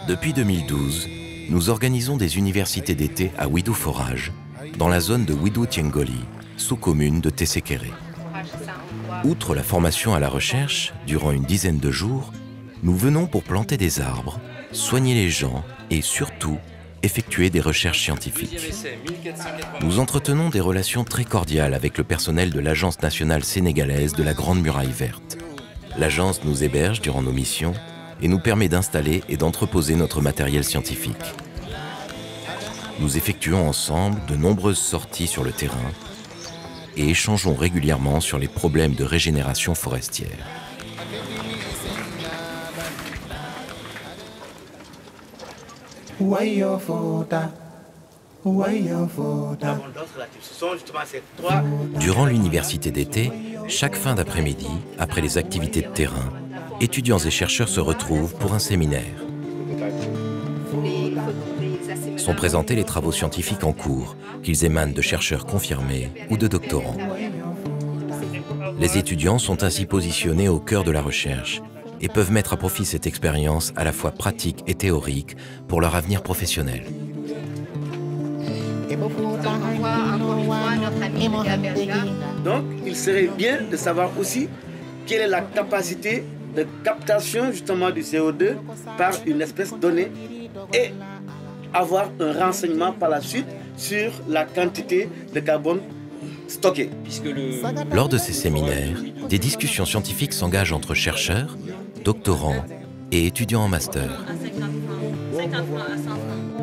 Depuis 2012, nous organisons des universités d'été à Ouidou Forage, dans la zone de Ouidou Tiengoli, sous-commune de Tessékéré. Outre la formation à la recherche, durant une dizaine de jours, nous venons pour planter des arbres, soigner les gens et surtout effectuer des recherches scientifiques. Nous entretenons des relations très cordiales avec le personnel de l'Agence nationale sénégalaise de la Grande Muraille Verte. L'agence nous héberge durant nos missions et nous permet d'installer et d'entreposer notre matériel scientifique. Nous effectuons ensemble de nombreuses sorties sur le terrain et échangeons régulièrement sur les problèmes de régénération forestière. Durant l'université d'été, chaque fin d'après-midi, après les activités de terrain, étudiants et chercheurs se retrouvent pour un séminaire. Sont présentés les travaux scientifiques en cours, qu'ils émanent de chercheurs confirmés ou de doctorants. Les étudiants sont ainsi positionnés au cœur de la recherche et peuvent mettre à profit cette expérience à la fois pratique et théorique pour leur avenir professionnel. Donc, il serait bien de savoir aussi quelle est la capacité de captation justement du CO2 par une espèce donnée et avoir un renseignement par la suite sur la quantité de carbone stocké. Lors de ces séminaires, des discussions scientifiques s'engagent entre chercheurs, doctorants et étudiants en master.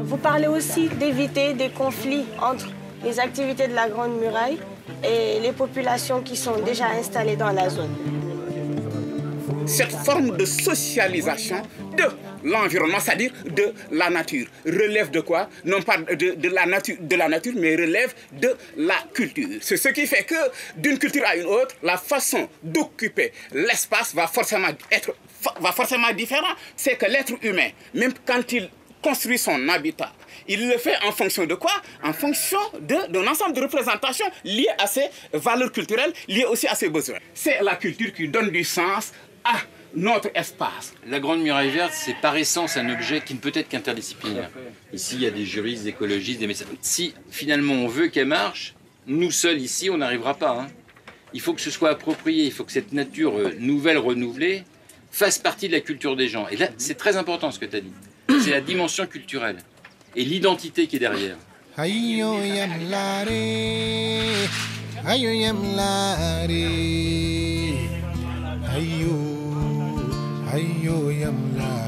Vous parlez aussi d'éviter des conflits entre les activités de la Grande Muraille et les populations qui sont déjà installées dans la zone. Cette forme de socialisation de l'environnement, c'est-à-dire de la nature, relève de quoi? Non pas de la nature, mais relève de la culture. C'est ce qui fait que d'une culture à une autre, la façon d'occuper l'espace va forcément différente. C'est que l'être humain, même quand il construit son habitat, il le fait en fonction de quoi? En fonction d'un ensemble de représentations liées à ses valeurs culturelles, liées aussi à ses besoins. C'est la culture qui donne du sens à notre espace. La Grande Muraille Verte, c'est par essence un objet qui ne peut être qu'interdisciplinaire. Ici, il y a des juristes, des écologistes, des médecins. Si finalement on veut qu'elle marche, nous seuls ici, on n'arrivera pas. Hein. Il faut que ce soit approprié, il faut que cette nature nouvelle, renouvelée, fasse partie de la culture des gens. Et là, c'est très important ce que tu as dit. C'est la dimension culturelle et l'identité qui est derrière. Ayo yamla